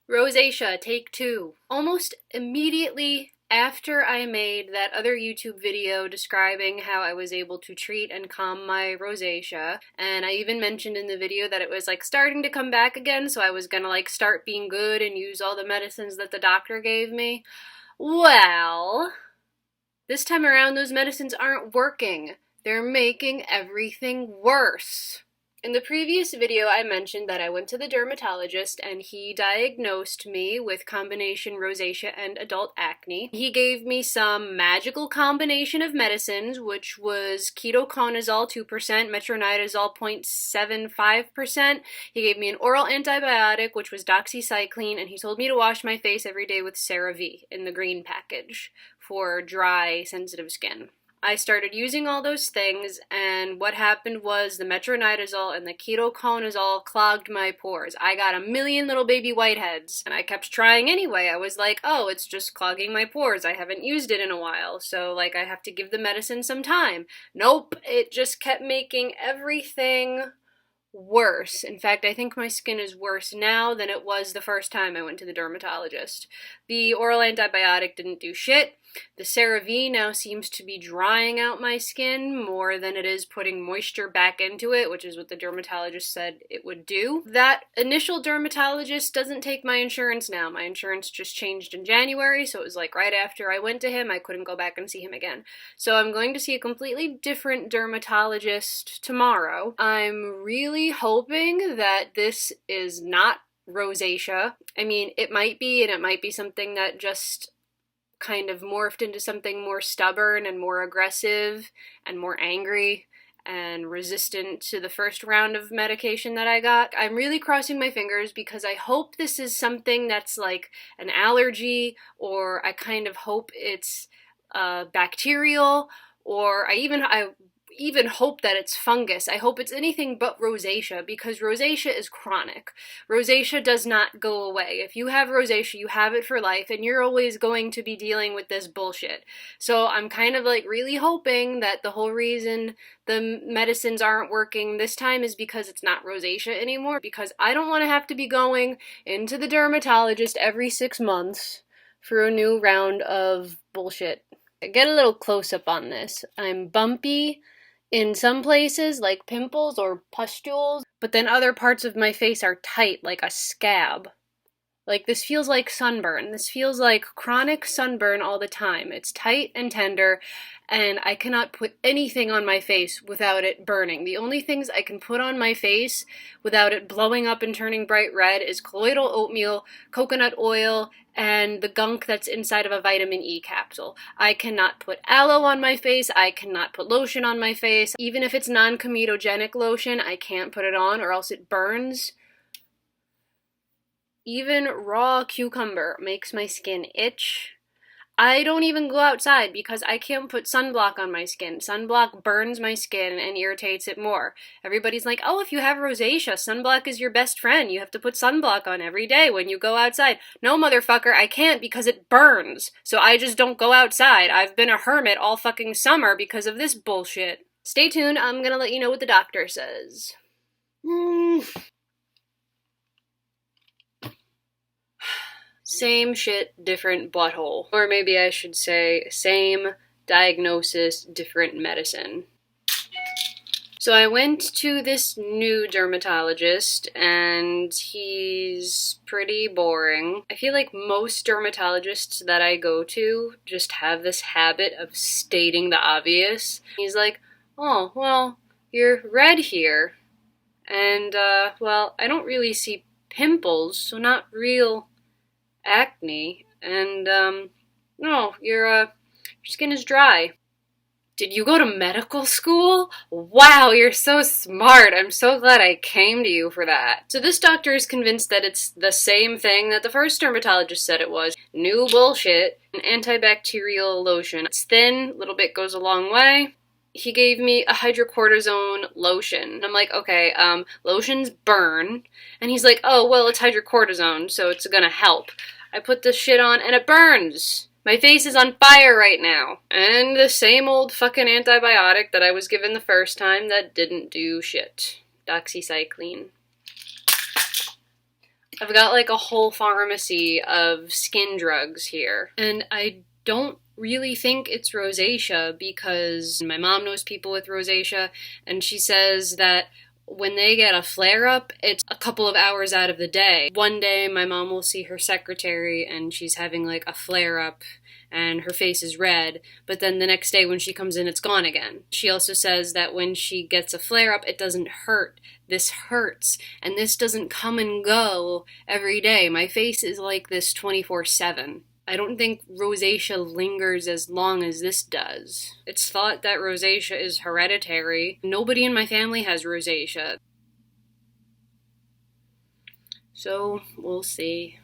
Rosacea, take two. Almost immediately after I made that other YouTube video describing how I was able to treat and calm my rosacea, and I even mentioned in the video that it was like starting to come back again, so I was gonna like start being good and use all the medicines that the doctor gave me. Well, this time around those medicines aren't working. They're making everything worse. In the previous video, I mentioned that I went to the dermatologist and he diagnosed me with combination rosacea and adult acne. He gave me some magical combination of medicines, which was ketoconazole 2%, metronidazole 0.75%. He gave me an oral antibiotic, which was doxycycline, and he told me to wash my face every day with CeraVe in the green package for dry, sensitive skin. I started using all those things, and what happened was the metronidazole and the ketoconazole clogged my pores. I got a million little baby whiteheads, and I kept trying anyway. I was like, oh, it's just clogging my pores. I haven't used it in a while, so like I have to give the medicine some time. Nope, it just kept making everything worse. In fact, I think my skin is worse now than it was the first time I went to the dermatologist. The oral antibiotic didn't do shit. The CeraVe now seems to be drying out my skin more than it is putting moisture back into it, which is what the dermatologist said it would do. That initial dermatologist doesn't take my insurance now. My insurance just changed in January, so it was like right after I went to him, I couldn't go back and see him again. So I'm going to see a completely different dermatologist tomorrow. I'm really hoping that this is not rosacea. I mean, it might be, and it might be something that just kind of morphed into something more stubborn and more aggressive and more angry and resistant to the first round of medication that I got. I'm really crossing my fingers because I hope this is something that's like an allergy, or I kind of hope it's bacterial, or I even hope that it's fungus. I hope it's anything but rosacea, because rosacea is chronic. Rosacea does not go away. If you have rosacea, you have it for life, and you're always going to be dealing with this bullshit. So I'm kind of like really hoping that the whole reason the medicines aren't working this time is because it's not rosacea anymore, because I don't want to have to be going into the dermatologist every 6 months for a new round of bullshit. Get a little close-up on this. I'm bumpy in some places, like pimples or pustules, but then other parts of my face are tight, like a scab. Like, this feels like sunburn. This feels like chronic sunburn all the time. It's tight and tender, and I cannot put anything on my face without it burning. The only things I can put on my face without it blowing up and turning bright red is colloidal oatmeal, coconut oil, and the gunk that's inside of a vitamin E capsule. I cannot put aloe on my face. I cannot put lotion on my face. Even if it's non-comedogenic lotion, I can't put it on or else it burns. Even raw cucumber makes my skin itch. I don't even go outside because I can't put sunblock on my skin. Sunblock burns my skin and irritates it more. Everybody's like, oh, if you have rosacea, sunblock is your best friend. You have to put sunblock on every day when you go outside. No, motherfucker, I can't because it burns. So I just don't go outside. I've been a hermit all fucking summer because of this bullshit. Stay tuned, I'm gonna let you know what the doctor says. Same shit, different butthole. Or maybe I should say, same diagnosis, different medicine. So I went to this new dermatologist, and he's pretty boring. I feel like most dermatologists that I go to just have this habit of stating the obvious. He's like, oh, well, you're red here. And, well, I don't really see pimples, so not real acne, and no, your skin is dry. Did you go to medical school? Wow, you're so smart. I'm so glad I came to you for that. So this doctor is convinced that it's the same thing that the first dermatologist said it was. New bullshit. An antibacterial lotion. It's thin, a little bit goes a long way. He gave me a hydrocortisone lotion. I'm like, okay, lotions burn. And he's like, oh, well, it's hydrocortisone, so it's gonna help. I put this shit on and it burns. My face is on fire right now. And the same old fucking antibiotic that I was given the first time that didn't do shit. Doxycycline. I've got like a whole pharmacy of skin drugs here, and I don't really think it's rosacea because my mom knows people with rosacea, and she says that when they get a flare-up, it's a couple of hours out of the day. One day my mom will see her secretary and she's having like a flare-up and her face is red, but then the next day when she comes in, it's gone again. She also says that when she gets a flare-up, it doesn't hurt. This hurts, and this doesn't come and go every day. My face is like this 24/7. I don't think rosacea lingers as long as this does. It's thought that rosacea is hereditary. Nobody in my family has rosacea. So, we'll see.